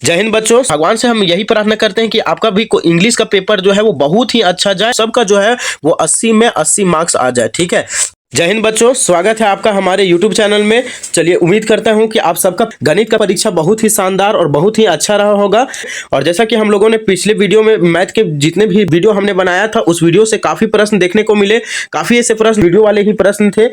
जय हिंद बच्चों, भगवान से हम यही प्रार्थना करते हैं कि आपका भी इंग्लिश का पेपर जो है वो बहुत ही अच्छा जाए, सबका जो है वो 80 में 80 मार्क्स आ जाए। ठीक है। जय हिंद बच्चों, स्वागत है आपका हमारे YouTube चैनल में। चलिए, उम्मीद करता हूं कि आप सबका गणित का परीक्षा बहुत ही शानदार और बहुत ही अच्छा रहा होगा। और जैसा कि हम लोगों ने पिछले वीडियो में मैथ के जितने भी वीडियो हमने बनाया था, उस वीडियो से काफ़ी प्रश्न देखने को मिले। काफ़ी ऐसे प्रश्न वीडियो वाले ही प्रश्न थे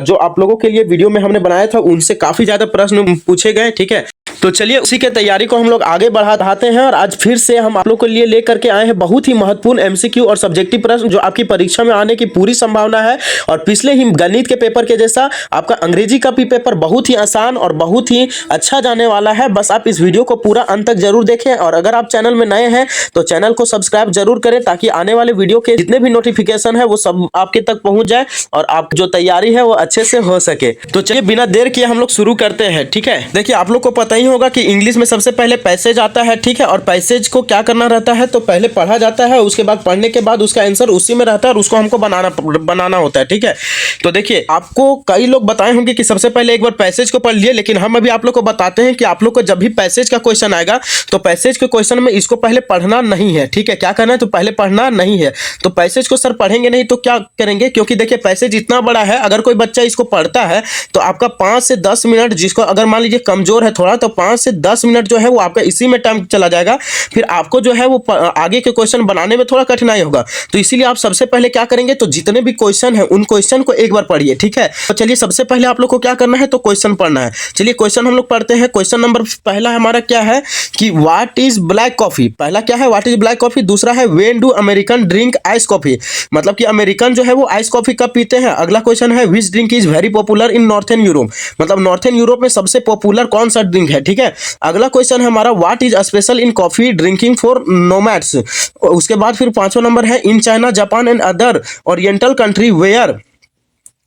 जो आप लोगों के लिए वीडियो में हमने बनाया था, उनसे काफ़ी ज़्यादा प्रश्न पूछे गए। ठीक है, तो चलिए उसी के तैयारी को हम लोग आगे बढ़ाते हैं। और आज फिर से हम आप लोग के लिए लेकर के आए हैं बहुत ही महत्वपूर्ण एमसीक्यू और सब्जेक्टिव प्रश्न जो आपकी परीक्षा में आने की पूरी संभावना है। और पिछले ही गणित के पेपर के जैसा आपका अंग्रेजी का भी पेपर बहुत ही आसान और बहुत ही अच्छा जाने वाला है। बस आप इस वीडियो को पूरा अंत तक जरूर देखें। और अगर आप चैनल में नए हैं तो चैनल को सब्सक्राइब जरूर करें, ताकि आने वाले वीडियो के जितने भी नोटिफिकेशन है वो सब आपके तक पहुंच जाए और आप जो तैयारी है वो अच्छे से हो सके। तो चलिए बिना देर किए हम लोग शुरू करते हैं। ठीक है, देखिए आप लोग को पता ही होगा कि इंग्लिश में सबसे पहले पैसेज आता है। ठीक है, और पैसेज को क्या करना रहता है, तो पहले पढ़ा जाता है, उसके बाद पढ़ने के बाद उसका आंसर उसी में रहता है और उसको हमको बनाना होता है। ठीक है, तो देखिए आपको कई लोग बताए होंगे कि सबसे पहले एक बार पैसेज को पढ़ लिए, लेकिन हम अभी आप लोग को बताते हैं कि आप लोग को जब भी पैसेज का क्वेश्चन आएगा तो पैसेज के क्वेश्चन में इसको पहले पढ़ना नहीं है। ठीक है, क्या करना है, तो पहले पढ़ना नहीं है। तो पैसेज को सर पढ़ेंगे नहीं तो क्या करेंगे, क्योंकि देखिए पैसेज इतना बड़ा है, अगर कोई बच्चा इसको पढ़ता है तो आपका 5 से 10 मिनट, जिसको अगर मान लीजिए कमजोर है थोड़ा, तो 5 से 10 मिनट जो है वो आपका इसी में टाइम चला जाएगा। फिर आपको जो है वो आगे के क्वेश्चन बनाने में थोड़ा कठिनाई होगा। तो इसीलिए आप सबसे पहले क्या करेंगे, तो जितने भी क्वेश्चन है उन क्वेश्चन को एक बार पढ़िए। ठीक है, तो चलिए सबसे पहले आप लोग को क्या करना है, तो क्वेश्चन पढ़ना है। चलिए क्वेश्चन हम लोग पढ़ते हैं। क्वेश्चन नंबर पहला हमारा क्या है कि व्हाट इज ब्लैक कॉफी। पहला क्या है, व्हाट इज ब्लैक कॉफी। दूसरा है when do American drink ice coffee, मतलब कि अमेरिकन जो है वो आइस कॉफी कब पीते हैं। अगला क्वेश्चन है which drink is very popular in northern Europe, मतलब नॉर्थन यूरोप में सबसे पॉपुलर कौन सा ड्रिंक है। ठीक है, अगला क्वेश्चन है हमारा what is special in coffee drinking for nomads. उसके बाद फिर पांचवा नंबर है in China Japan and other oriental country where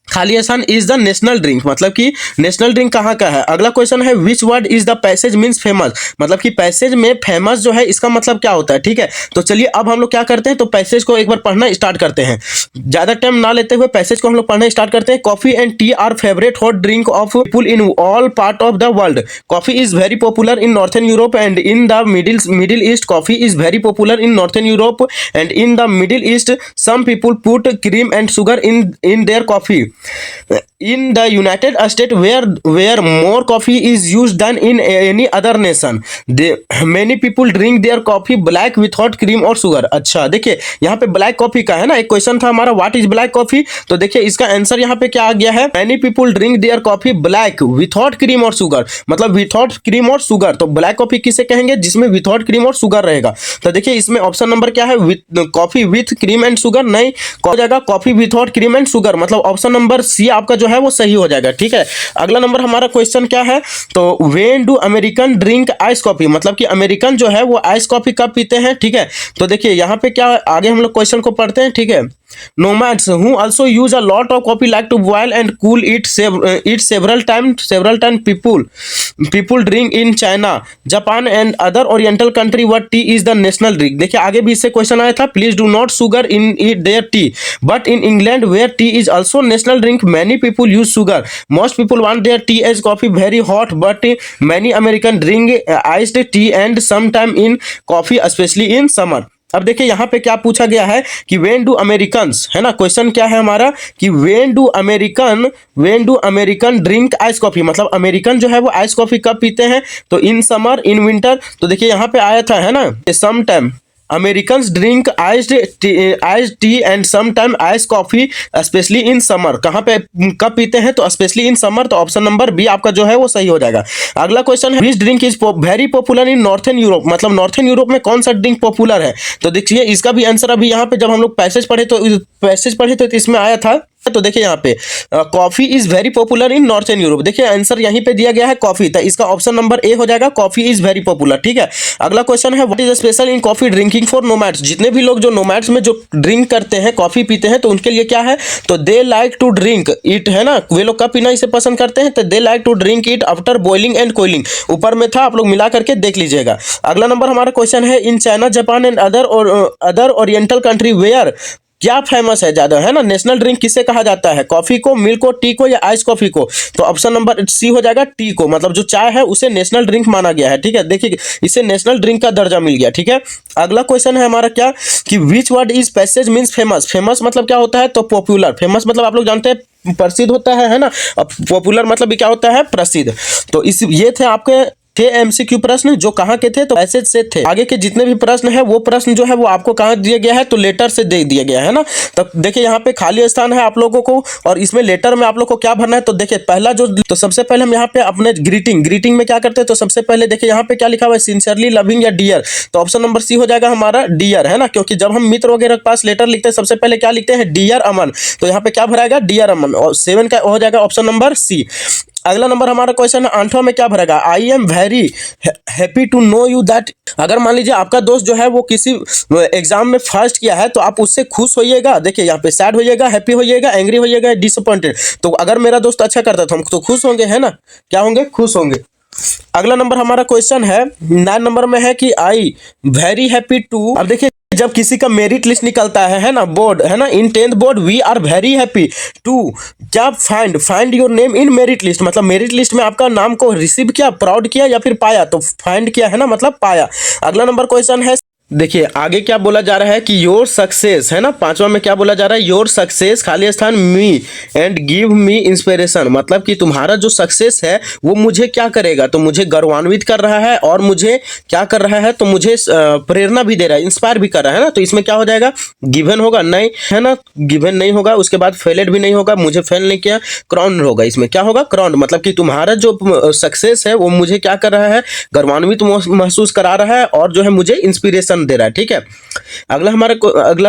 खाली आसान इज द नेशनल ड्रिंक, मतलब कि नेशनल ड्रिंक कहाँ का है। अगला क्वेश्चन है which word is the passage means famous, मतलब कि पैसेज में फेमस जो है इसका मतलब क्या होता है। ठीक है, तो चलिए अब हम लोग क्या करते हैं, तो पैसेज को एक बार पढ़ना स्टार्ट करते हैं। ज्यादा टाइम ना लेते हुए पैसेज को हम लोग पढ़ना स्टार्ट करते हैं। Coffee and tea are favourite hot drink of people in all part of the world. Coffee is very popular in northern Europe and in the Middle East. Coffee is very popular in northern Europe and in the Middle East. Some people put cream and sugar in their coffee. In the United States, where more coffee is used than in any other nation, many people drink their coffee black without cream or sugar। अच्छा देखिए यहाँ पे black coffee का है ना, एक question था हमारा व्हाट इज ब्लैक कॉफी। तो देखिए इसका आंसर यहाँ पे क्या आ गया है, many people drink their coffee black without cream और sugar, मतलब विथआउट क्रीम और शुगर। तो ब्लैक कॉफी किसे कहेंगे, जिसमें विथआउट क्रीम और शुगर रहेगा। तो देखिए इसमें ऑप्शन नंबर क्या है, coffee with cream and sugar, नहीं हो जाएगा coffee without cream and sugar, मतलब ऑप्शन नंबर सी आपका जो है वो सही हो जाएगा। ठीक है, अगला नंबर हमारा क्वेश्चन क्या है, तो when do American drink ice coffee, मतलब कि अमेरिकन जो है वो आइस कॉफी कब पीते हैं। ठीक है, तो देखिए यहाँ पे क्या आगे हम लोग क्वेश्चन को पढ़ते हैं। ठीक है, nomads who also use a lot of coffee like to boil and cool it several times people drink in China Japan and other oriental country what tea is the national drink। देखिए आगे भी इससे question आया था, please do not sugar in it their tea but in England where tea is also national drink many people use sugar। most people want their tea as coffee very hot but many American drink iced tea and sometime in coffee especially in summer। अब देखिए यहाँ पे क्या पूछा गया है कि when do Americans, है ना, क्वेश्चन क्या है हमारा कि when do American drink ice coffee, मतलब अमेरिकन जो है वो आइस कॉफी कब पीते हैं, तो इन समर इन विंटर। तो देखिए यहाँ पे आया था, है ना, some time Americans drink iced tea and some time ice coffee specially in summer. कहाँ पे कब पीते हैं, तो स्पेशली इन समर। तो ऑप्शन नंबर बी आपका जो है वो सही हो जाएगा। अगला क्वेश्चन है which drink is very popular in northern Europe, मतलब नॉर्थन यूरोप में कौन सा ड्रिंक पॉपुलर है। तो देखिए इसका भी आंसर अभी यहाँ पे जब हम लोग पैसेज पढ़े तो इसमें आया था। तो देखिए यहाँ पे coffee is very popular in northern Europe, देखिए आंसर यहीं पे दिया गया है कॉफी, तो इसका ऑप्शन नंबर ए हो जाएगा, कॉफी इज वेरी पॉपुलर। ठीक है, अगला क्वेश्चन है what is special in coffee drinking for nomads. जितने भी लोग जो नोमैड्स में जो ड्रिंक करते हैं, कॉफी पीते हैं, तो उनके लिए क्या है, तो they like to drink it, है ना, वे लोग कब पीना इसे पसंद करते हैं, तो they like to drink it after boiling and cooling. ऊपर में था, आप लोग मिला करके देख लीजिएगा। अगला नंबर हमारा क्वेश्चन है in China Japan and other oriental country where क्या फेमस है ज्यादा, है ना। नेशनल ड्रिंक किसे कहा जाता है, कॉफी को, मिल्क को, टी को या आइस कॉफी को। तो ऑप्शन नंबर सी हो जाएगा, टी को। मतलब जो चाय है उसे नेशनल ड्रिंक माना गया है, ठीक है। देखिए इसे नेशनल ड्रिंक का दर्जा मिल गया, ठीक है। अगला क्वेश्चन है हमारा क्या, कि which word is passage means famous. Famous मतलब क्या होता है, तो पॉपुलर। फेमस मतलब आप लोग जानते हैं प्रसिद्ध होता है ना। अब पॉपुलर मतलब भी क्या होता है, प्रसिद्ध। तो इस ये थे आपके थे एमसीक्यू प्रश्न जो कहाँ के थे, तो पैसेज से थे। आगे के जितने भी प्रश्न है वो प्रश्न जो है वो आपको कहाँ दिया गया है, तो लेटर से दे दिया गया है ना। तो देखिए यहाँ पे खाली स्थान है आप लोगों को, और इसमें लेटर में आप लोग को क्या भरना है। तो देखिए पहला जो, तो सबसे पहले हम यहाँ पे अपने ग्रीटिंग में क्या करते हैं, तो सबसे पहले देखिए यहाँ पे क्या लिखा हुआ है, सिंसियरली लविंग या डियर। तो ऑप्शन नंबर सी हो जाएगा हमारा डियर, है ना। क्योंकि जब हम मित्र वगैरह के पास लेटर लिखते हैं सबसे पहले क्या लिखते हैं, डियर अमन। तो यहाँ पे क्या भराएगा, डियर अमन। और 7 का हो जाएगा ऑप्शन नंबर सी। अगला नंबर हमारा क्वेश्चन है 8वां में क्या भरेगा, I am very happy to know you that. अगर मान लीजिए आपका दोस्त जो है वो किसी एग्जाम में फर्स्ट किया है तो आप उससे खुश होइएगा। देखिए यहाँ पे सैड होइएगा, हैप्पी होइएगा, एंग्री होइएगा, डिसअपॉइंटेड। तो अगर मेरा दोस्त अच्छा करता है तो हम तो खुश होंगे, है ना। क्या होंगे, खुश होंगे। अगला नंबर हमारा क्वेश्चन है 9 नंबर में है कि आई वेरी हैप्पी टू। अब देखिए जब किसी का मेरिट लिस्ट निकलता है ना, बोर्ड, है ना, in 10th board we are very happy to क्या, find your name in merit list. मतलब मेरिट लिस्ट में आपका नाम को रिसीव किया, प्राउड किया या फिर पाया। तो फाइंड किया, है ना, मतलब पाया। अगला नंबर क्वेश्चन है, देखिए आगे क्या बोला जा रहा है कि योर सक्सेस, है ना। 5वां में क्या बोला जा रहा है, योर सक्सेस खाली स्थान me and give me inspiration. मतलब कि तुम्हारा जो सक्सेस है वो मुझे क्या करेगा, तो मुझे गौरवान्वित कर रहा है और मुझे क्या कर रहा है, तो मुझे प्रेरणा भी दे रहा है, इंस्पायर भी कर रहा है ना। तो इसमें क्या हो जाएगा, गिवन होगा, नहीं, है ना, गिवन नहीं होगा। उसके बाद फेलेड भी नहीं होगा, मुझे फेल नहीं किया, क्राउन होगा। इसमें क्या होगा, क्राउन। मतलब कि तुम्हारा जो सक्सेस है वो मुझे क्या कर रहा है, गौरवान्वित महसूस करा रहा है और जो है मुझे इंस्पिरेशन दे रहा है, ठीक है। अगला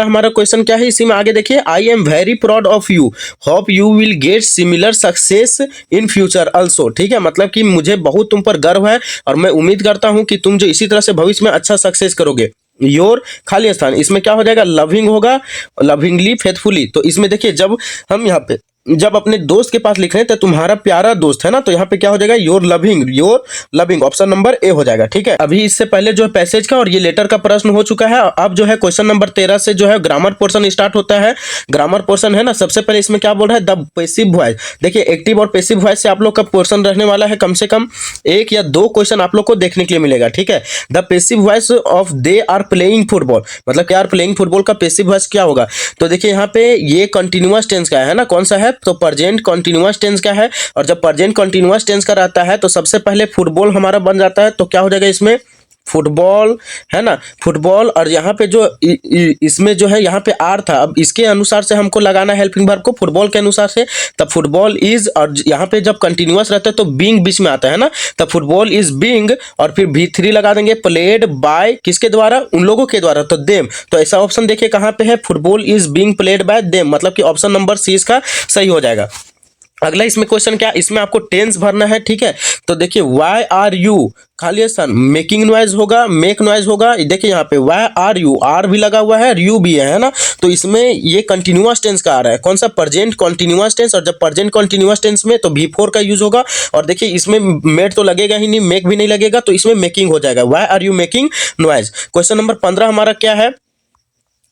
हमारा क्वेश्चन क्या है, इसी में आगे देखिए, आई am very proud of you, hope you will get similar success in future also. ठीक है, मतलब कि मुझे बहुत तुम पर गर्व है और मैं उम्मीद करता हूं कि तुम जो इसी तरह से भविष्य में अच्छा सक्सेस करोगे। योर खाली स्थान, इसमें क्या हो जाएगा, लविंग होगा, लविंगली, फेथफुली। तो इसमें देखिए जब हम यहाँ पे जब अपने दोस्त के पास लिख रहे हैं तो तुम्हारा प्यारा दोस्त, है ना, तो यहाँ पे क्या हो जाएगा, योर लविंग, ऑप्शन नंबर ए हो जाएगा। ठीक है, अभी इससे पहले जो है पैसेज का और ये लेटर का प्रश्न हो चुका है। अब जो है क्वेश्चन नंबर 13 से जो है ग्रामर पोर्शन स्टार्ट होता है। ग्रामर पोर्शन है ना, सबसे पहले इसमें क्या बोल रहा है, द पैसिव वॉइस। देखिए एक्टिव और पैसिव वॉइस से आप लोग का पोर्शन रहने वाला है, कम से कम 1 या 2 क्वेश्चन आप लोग को देखने के लिए मिलेगा। ठीक है, the passive voice of they are playing football, मतलब दे आर प्लेइंग फुटबॉल का पैसिव वॉइस क्या होगा। तो देखिए यहाँ पे ये कंटिन्यूअस टेंस का है ना, कौन सा है, तो प्रेजेंट कंटिन्यूअस टेंस का है। और जब प्रेजेंट कंटिन्यूअस टेंस का रहता है तो सबसे पहले फुटबॉल हमारा बन जाता है। तो क्या हो जाएगा इसमें, फुटबॉल, है ना, फुटबॉल। और यहाँ पे जो इसमें जो है यहाँ पे आर था, अब इसके अनुसार से हमको लगाना है हेल्पिंग वर्ब को, फुटबॉल के अनुसार से। तब फुटबॉल इज, और यहाँ पे जब कंटिन्यूअस रहता है तो बीइंग बीच में आता है ना, तब फुटबॉल इज बीइंग, और फिर V3 लगा देंगे, प्लेड बाय किसके द्वारा, उन लोगों के द्वारा, तो देम। तो ऐसा ऑप्शन देखिए कहाँ पे है, football is being played by them, मतलब कि ऑप्शन नंबर सी इसका सही हो जाएगा। अगला इसमें क्वेश्चन क्या, इसमें आपको टेंस भरना है। ठीक है, तो देखिए वाई आर यू खाली स्थान, मेकिंग नॉइज होगा, मेक नॉइज होगा। देखिए यहाँ पे वाई आर यू, आर भी लगा हुआ है, यू भी है ना। तो इसमें ये कंटिन्यूअस टेंस का आ रहा है, कौन सा, प्रेजेंट कंटिन्यूअस टेंस। और जब प्रेजेंट कंटिन्यूअस टेंस में तो V4 का यूज होगा। और देखिए इसमें मेड तो लगेगा ही नहीं, मेक भी नहीं लगेगा, तो इसमें मेकिंग हो जाएगा, why are you making noise. Question number 15 हमारा क्या है,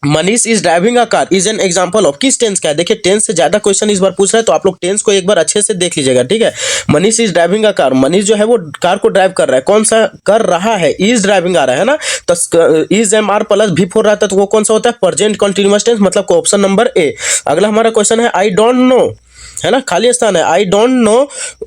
Manish is driving a car is an example of, किस टेंस का है। देखिए टेंस से ज्यादा क्वेश्चन इस बार पूछ रहा है, तो आप लोग टेंस को एक बार अच्छे से देख लीजिएगा। ठीक है, Manish is driving a car, Manish जो है वो कार को ड्राइव कर रहा है, कौन सा कर रहा है, इज ड्राइविंग आ रहा है ना। तो इज MR प्लस V4 रहता है तो वो कौन सा होता है, प्रेजेंट कंटिन्यूअस टेंस, मतलब ऑप्शन नंबर ए। अगला हमारा क्वेश्चन है, आई डोंट नो, है ना, खाली स्थान है, आई don't no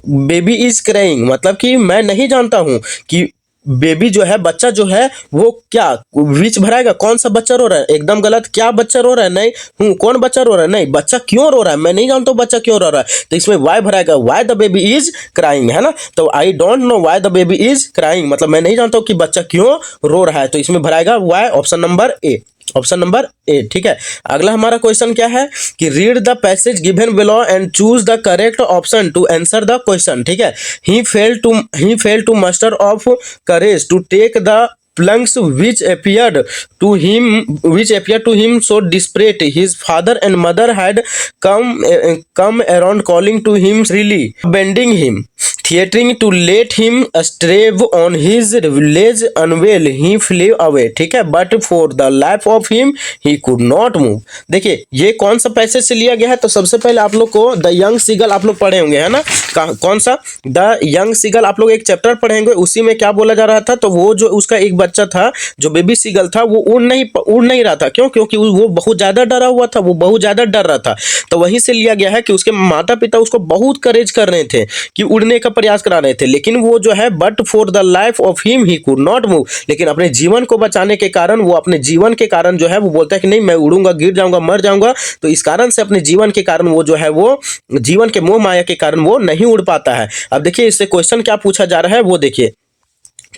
baby is crying, मतलब कि मैं नहीं जानता हूं कि बेबी जो है, बच्चा जो है वो क्या, विच भराएगा, कौन सा बच्चा रो रहा है, एकदम गलत, क्या बच्चा रो रहा है, नहीं कौन बच्चा रो रहा है, नहीं बच्चा क्यों रो रहा है, मैं नहीं जानता हूँ बच्चा क्यों रो रहा है। तो इसमें वाई भराएगा, why the baby is crying, है ना। तो I don't know why the baby is crying, मतलब मैं नहीं जानता हूँ कि बच्चा क्यों रो रहा है। तो इसमें भराएगा why, option number A, option number A. ठीक है, अगला हमारा क्वेश्चन क्या है कि read the passage given below and choose the correct option to answer the question. ठीक है, he failed to muster of courage to take the plunge which appeared to him so desperate. His father and mother had come around calling to him, really bending him. Threatening to let him starve on his village unwell he fled away, ठीक है, but for the life of him he could not move. देखिए ये कौन सा passage से लिया गया है, तो सबसे पहले आप लोग को द यंग सीगल आप लोग पढ़े होंगे, है ना, कौन सा, द यंग सीगल, आप लोग एक चैप्टर पढ़ेंगे, उसी में क्या बोला जा रहा था, तो वो जो उसका एक बच्चा था जो बेबी सीगल था वो उड़ नहीं रहा था, क्यों, क्योंकि वो बहुत ज्यादा डरा हुआ था, वो बहुत ज्यादा डर रहा था। तो वहीं से लिया गया है कि उसके माता पिता उसको बहुत करेज कर रहे थे कि उड़ने का प्रयास करा रहे थे, लेकिन वो जो है but for the life of him he could not move, लेकिन अपने जीवन को बचाने के कारण, वो अपने जीवन के कारण जो है वो बोलता है कि नहीं मैं उड़ूंगा, गिर जाऊंगा, मर जाऊंगा। तो इस कारण से अपने जीवन के कारण वो जो है वो जीवन के मोह माया के कारण वो नहीं उड़ पाता है। अब देखिए इससे क्वेश्चन क्या पूछा जा रहा है, वो देखिए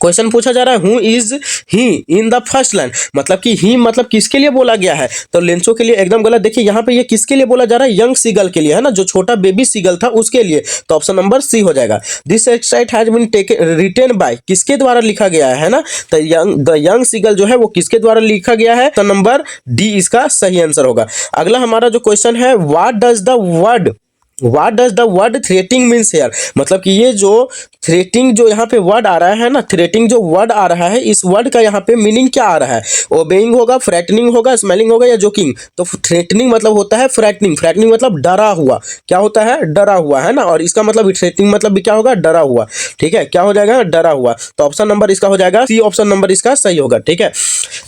क्वेश्चन पूछा जा रहा है who is he in the first line, मतलब कि ही मतलब किसके लिए बोला गया है, तो लेंचो के लिए एकदम गलत। देखिए यहाँ पे ये किसके लिए बोला जा रहा है, यंग सीगल के लिए, है ना, जो छोटा बेबी सीगल था उसके लिए, तो ऑप्शन नंबर सी हो जाएगा। This exercise has been taken written by, किसके द्वारा लिखा गया है ना, तो द यंग सीगल जो है वो किसके द्वारा लिखा गया है, तो नंबर डी इसका सही आंसर होगा। अगला हमारा जो क्वेश्चन है, what does the word threatening means here, मतलब कि ये जो थ्रेटिंग जो यहाँ पे वर्ड आ रहा है ना, थ्रेटिंग जो वर्ड आ रहा है, इस वर्ड का यहाँ पे मीनिंग क्या आ रहा है, ओबेइंग होगा, फ्रैटनिंग होगा, स्मेलिंग होगा या जोकिंग। तो थ्रेटनिंग मतलब होता है फ्रैटनिंग मतलब डरा हुआ, क्या होता है, डरा हुआ, है ना, और इसका मतलब थ्रेटनिंग मतलब भी क्या होगा, डरा हुआ, ठीक है, क्या हो जाएगा, डरा हुआ। तो ऑप्शन नंबर इसका हो जाएगा सी, ऑप्शन नंबर इसका सही होगा, ठीक है।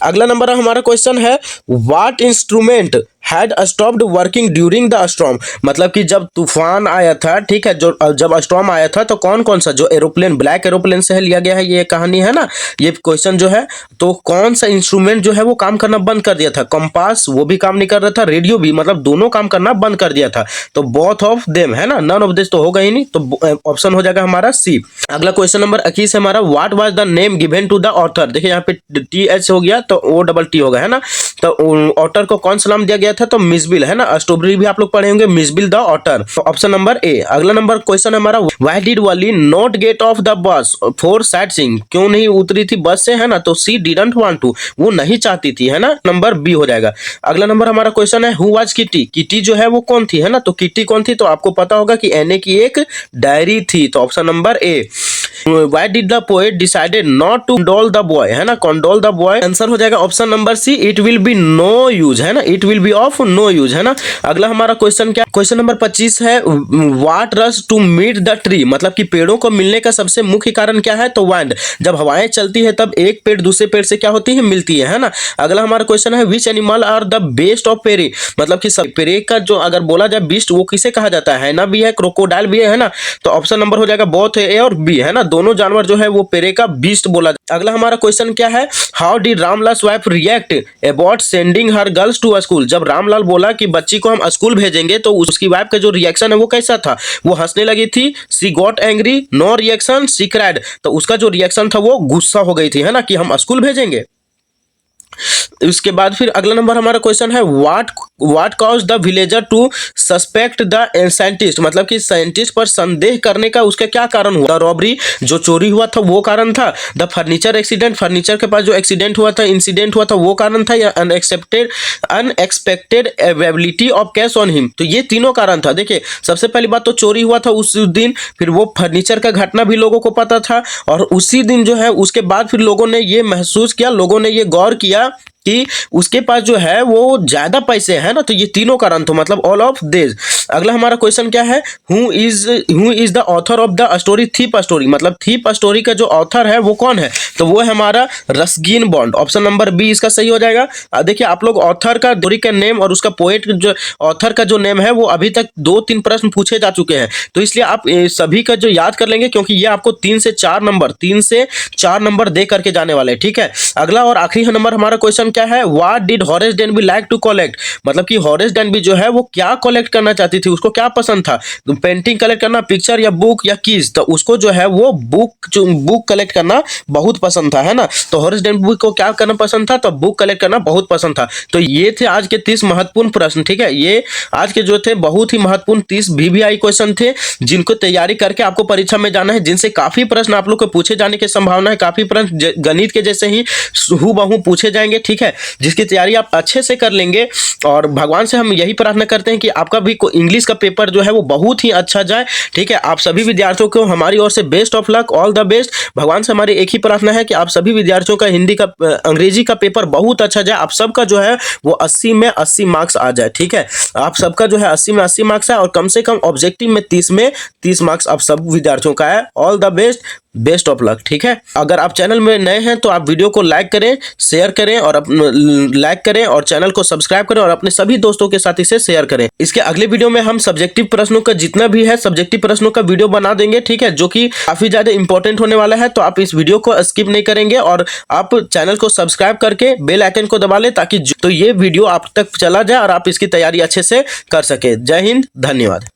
अगला नंबर हमारा क्वेश्चन है, what instrument had stopped working during the storm, मतलब कि जब तूफान आया था, ठीक है, जो जब स्टॉर्म आया था तो कौन कौन सा जो एरोप्लेन, ब्लैक एरोप्लेन से लिया गया है ये कहानी, है ना, ये क्वेश्चन जो है, तो कौन सा इंस्ट्रूमेंट जो है वो काम करना बंद कर दिया था, कंपास वो भी काम नहीं कर रहा था, रेडियो भी, मतलब दोनों काम करना बंद कर दिया था, तो बोथ ऑफ देम, है ना, नन ऑफ दिस तो होगा ही नहीं, तो ऑप्शन हो जाएगा हमारा सी। अगला क्वेश्चन नंबर 21 है हमारा, what was the name given to the author, देखिए यहाँ पे टी एच हो गया तो ओ डबल टी होगा, है ना, तो ऑथर को कौन सा नाम दिया गया था, तो मिसबिल, है ना, स्ट्रॉबेरी भी आप लोग पढ़े होंगे, मिसबिल द ऑथर, तो ऑप्शन नंबर ए। अगला नंबर क्वेश्चन हमारा, why did Wali not gate of the bus for sight seeing, क्यों नहीं उतरी थी बस से, है ना, तो सी डिडंट वांट टू, वो नहीं चाहती थी, है ना, नंबर बी हो जाएगा। अगला नंबर हमारा क्वेश्चन है, हु वाज किटी, किटी जो है वो कौन थी, है ना, तो किटी कौन थी, तो आपको पता होगा कि एने की एक डायरी थी, तो option number A. Why did the poet decided not to condole the boy, है ना, condole the boy, आंसर हो जाएगा option number C, it will be no use, है ना, it will be of no use, है ना। अगला हमारा क्वेश्चन क्या, क्वेश्चन नंबर 25 है, what rush to meet the tree, मतलब कि पेड़ों को मिलने का सबसे मुख्य कारण क्या है, तो wind, जब हवाएं चलती है तब एक पेड़ दूसरे पेड़ से क्या होती है, मिलती है ना। अगला हमारा क्वेश्चन है, which animal are the best of prey, मतलब कि सब प्रे का जो अगर बोला जाए बीस्ट वो किसे कहा जाता है ना, भी है, क्रोकोडाइल भी है ना, तो ऑप्शन नंबर हो जाएगा बोथ ए और बी, है ना, दोनों जानवर जो है वो पेरे का बीस्ट बोला। अगला हमारा क्वेश्चन क्या है, how did Ramlal wife react about sending her girls to school, जब रामलाल बोला कि बच्ची को हम स्कूल भेजेंगे तो उसकी वाइफ का जो रिएक्शन है वो कैसा था, वो हंसने लगी थी, सी गॉट एंग्री, नो रिएक्शन, सी क्राइड, तो उसका जो रिएक्शन था वो गुस्सा हो गई थी, है ना, कि हम स्कूल भेजेंगे। उसके बाद फिर अगला नंबर हमारा क्वेश्चन है, what cause the villager to suspect the scientist, मतलब कि साइंटिस्ट पर संदेह करने का उसका क्या कारण हुआ, रॉबरी जो चोरी हुआ था वो कारण था, द फर्नीचर एक्सीडेंट, फर्नीचर के पास जो एक्सीडेंट हुआ था, इंसिडेंट हुआ था वो कारण था, या unexpected availability of cash on him, तो ये तीनों कारण था। देखिए सबसे पहली बात तो चोरी हुआ था उस दिन, फिर वो फर्नीचर का घटना भी लोगों को पता था, और उसी दिन जो है उसके बाद फिर लोगों ने ये महसूस किया, लोगों ने ये गौर किया कि उसके पास जो है वो ज्यादा पैसे हैं ना, तो ये तीनों कारण तो मतलब ऑल ऑफ दिस। अगला हमारा क्वेश्चन क्या है, who is the author of the story thief story, मतलब थीप स्टोरी का जो ऑथर है वो कौन है, तो वो है हमारा Ruskin Bond, option number B इसका सही हो जाएगा। देखिए आप लोग ऑथर का स्टोरी का नेम और उसका पोएट जो ऑथर का जो नेम है वो अभी तक 2-3 प्रश्न पूछे जा चुके हैं, तो इसलिए आप सभी का जो याद कर लेंगे, क्योंकि ये आपको 3 से 4 नंबर दे करके जाने वाले, ठीक है। अगला और आखिरी नंबर हमारा क्वेश्चन क्या है, what did Horace Denby like to collect, मतलब कि हॉरेस डेनबी जो है वो क्या कलेक्ट करना चाहती थी, उसको क्या पसंद था, पेंटिंग कलेक्ट करना, पिक्चर या बुक या कीज, तो उसको जो है वो बुक कलेक्ट करना बहुत पसंद था, है ना, तो हॉरेस डेनबी को क्या करना पसंद था, तो बुक कलेक्ट करना बहुत पसंद था। तो ये थे आज के 30 महत्वपूर्ण प्रश्न, ठीक है, ये आज के जो थे बहुत ही महत्वपूर्ण 30 VVI क्वेश्चन थे, जिनको तैयारी करके आपको परीक्षा में जाना है, जिनसे काफी प्रश्न आप लोग को पूछे जाने की संभावना है, काफी प्रश्न गणित के जैसे ही हूबहू पूछे जाएंगे, ठीक है। है, जिसकी तैयारी आप अच्छे से कर लेंगे। और भगवान से हम यही प्रार्थना करते हैं कि आपका भी इंग्लिश का पेपर जो है वो बहुत ही अच्छा जाए। ठीक है, आप सभी विद्यार्थियों को हमारी ओर से best of luck, all the best. भगवान से हमारी एक ही प्रार्थना है कि आप सभी विद्यार्थियों का हिंदी का अंग्रेजी का पेपर बहुत अच्छा जाए, आप सबका जो है वो 80 में 80 मार्क्स आ जाए। ठीक है, आप सबका जो है 80 में 80 मार्क्स है और कम से कम ऑब्जेक्टिव में 30 में 30 मार्क्स आप सब विद्यार्थियों का है। All the best, best of luck. ठीक है, अगर आप चैनल में नए हैं तो आप वीडियो को लाइक करें, शेयर करें और लाइक करें और चैनल को सब्सक्राइब करें और अपने सभी दोस्तों के साथ इसे शेयर करें। इसके अगले वीडियो में हम सब्जेक्टिव प्रश्नों का जितना भी है सब्जेक्टिव प्रश्नों का वीडियो बना देंगे। ठीक है, जो कि काफी ज्यादा इंपॉर्टेंट होने वाला है, तो आप इस वीडियो को स्किप नहीं करेंगे और आप चैनल को सब्सक्राइब करके बेल आइकन को दबा लें ताकि तो ये वीडियो आप तक चला जाए और आप इसकी तैयारी अच्छे से कर सके। जय हिंद, धन्यवाद।